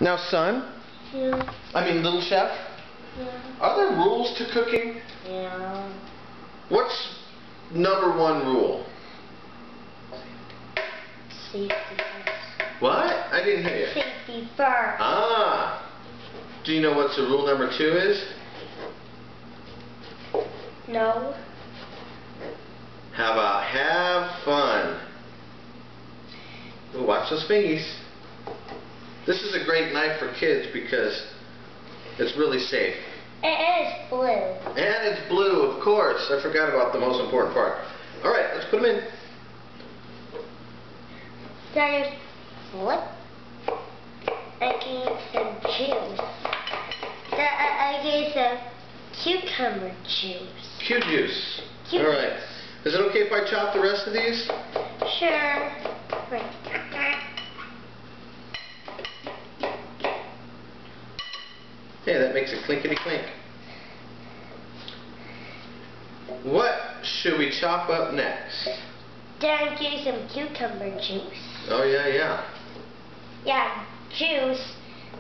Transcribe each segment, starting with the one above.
Now, son. Yeah. I mean, little chef. Yeah. Are there rules to cooking? Yeah. What's #1 rule? Safety first. What? I didn't hear you. Safety first. Ah. Do you know what rule #2 is? No. How about have fun? Ooh, watch those fingies. This is a great knife for kids because it's really safe. And it's blue. And it's blue, of course. I forgot about the most important part. All right, let's put them in. There's what? I gave some juice. I gave some cucumber juice. Q juice. Q All right. juice. Is it okay if I chop the rest of these? Sure. Right. Hey, that makes a clinkety clink. What should we chop up next? Then give some cucumber juice. Oh, yeah. Yeah, juice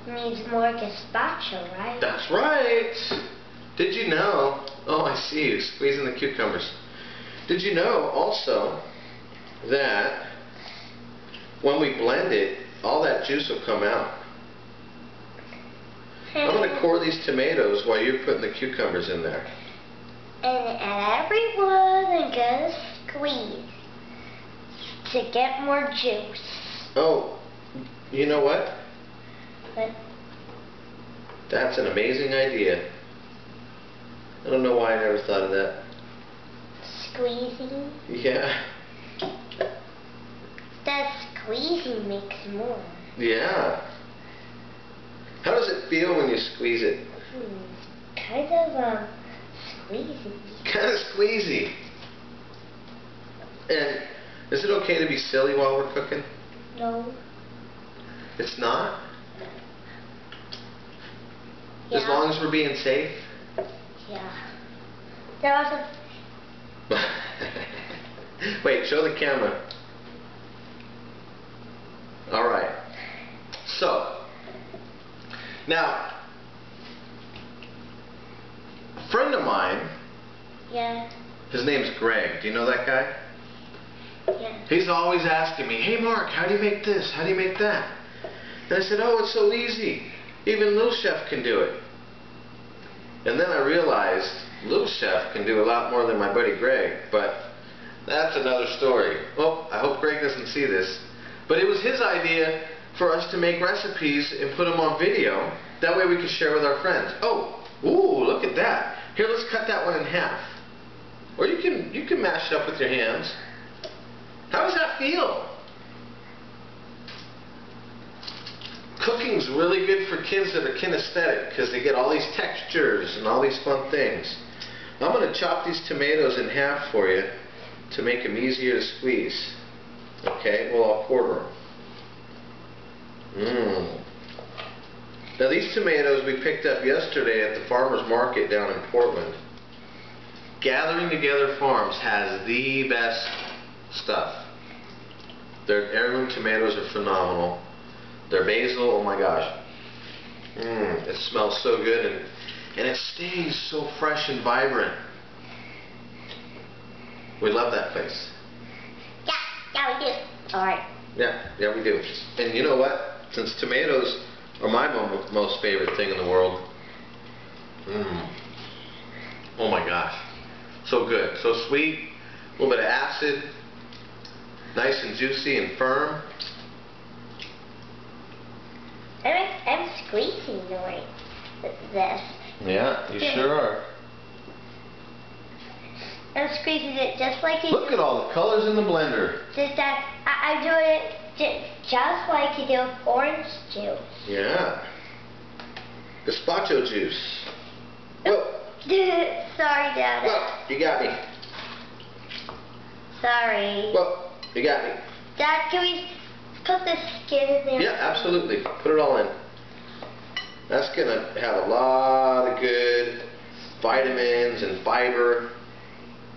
means more gazpacho, right? That's right. Did you know? Oh, I see you squeezing the cucumbers. Did you know also that when we blend it, all that juice will come out? I'm going to core these tomatoes while you're putting the cucumbers in there. And everyone is going to squeeze to get more juice. Oh, you know what? What? That's an amazing idea. I don't know why I never thought of that. Squeezing? Yeah. That squeezing makes more. Yeah. How does it feel when you squeeze it? Kind of squeezy. Kind of squeezy. And is it okay to be silly while we're cooking? No. It's not? Yeah. As long as we're being safe? Yeah. There was a... Wait, show the camera. Alright. So, now, a friend of mine, Yeah. his name's Greg. Do you know that guy? Yeah. He's always asking me, hey Mark, how do you make this? How do you make that? And I said, oh, it's so easy. Even Little Chef can do it. And then I realized Little Chef can do a lot more than my buddy Greg, but that's another story. Oh, I hope Greg doesn't see this. But it was his idea for us to make recipes and put them on video. That way we could share with our friends. Oh, ooh, look at that. Here, let's cut that one in half. Or you can mash it up with your hands. How does that feel? Cooking's really good for kids that are kinesthetic because they get all these textures and all these fun things. I'm going to chop these tomatoes in half for you to make them easier to squeeze. Okay, well, I'll quarter them. Now these tomatoes we picked up yesterday at the farmer's market down in Portland. Gathering Together Farms has the best stuff. Their heirloom tomatoes are phenomenal. Their basil, oh my gosh. It smells so good and it stays so fresh and vibrant. We love that place. Yeah, we do. Alright. Yeah, we do. And you know what? Since tomatoes are my most favorite thing in the world. Oh my gosh. So good. So sweet. A little bit of acid. Nice and juicy and firm. I'm squeezing the way this. Yeah, you sure are. I'm squeezing it just like you Look at all the colors in the blender. I'm doing it just like you do with orange juice. Yeah. Gazpacho juice. Whoa. Sorry, Dad. Whoa, you got me. Sorry. Whoa, you got me. Dad, can we put the skin in there? Yeah, absolutely. Put it all in. That's going to have a lot of good vitamins and fiber.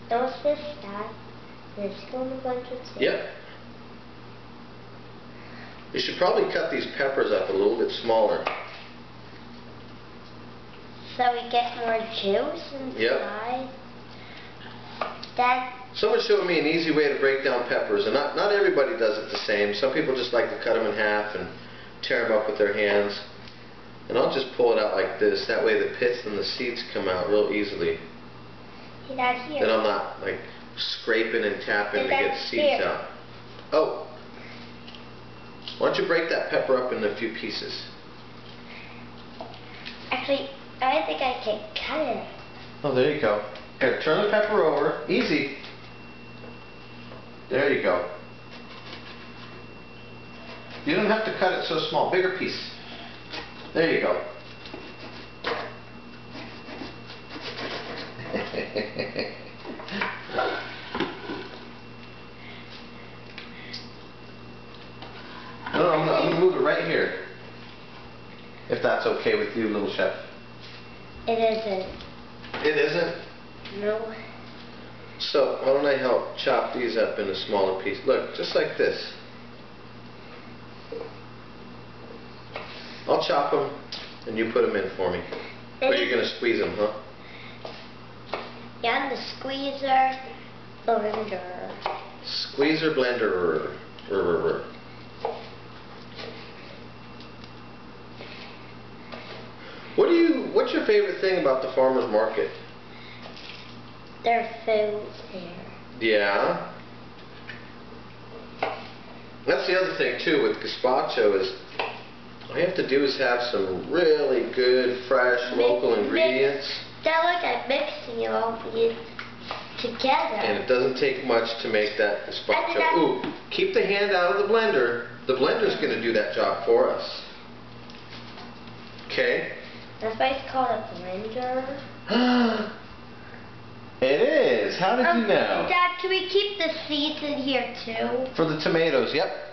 What's this, Dad? This going to bunch of Yep. You should probably cut these peppers up a little bit smaller. So we get more juice inside. Yep. Dad. Someone showed me an easy way to break down peppers, and not everybody does it the same. Some people just like to cut them in half and tear them up with their hands. And I'll just pull it out like this. That way the pits and the seeds come out real easily. Dad, here. Then I'm not like scraping and tapping to get seeds here. out. Oh. Why don't you break that pepper up into a few pieces? Actually, I think I can cut it. Oh, there you go. Here, turn the pepper over. Easy. There you go. You don't have to cut it so small. Bigger piece. There you go. No, I'm going to move it right here. If that's okay with you, little chef. It isn't. It isn't? No. So, why don't I help chop these up into smaller pieces? Look, just like this. I'll chop them, and you put them in for me. Or you're going to squeeze them, huh? Yeah, and the squeezer, blender. Squeezer, blender. What's your favorite thing about the farmer's market? Their food there. Yeah. That's the other thing too with gazpacho is all you have to do is have some really good, fresh, local ingredients. That like I'm mixing all these together. And it doesn't take much to make that gazpacho. Ooh, keep the hand out of the blender. The blender's going to do that job for us. Okay? That's why it's called a blender. It is. How did you know? Dad, can we keep the seeds in here too? For the tomatoes, yep.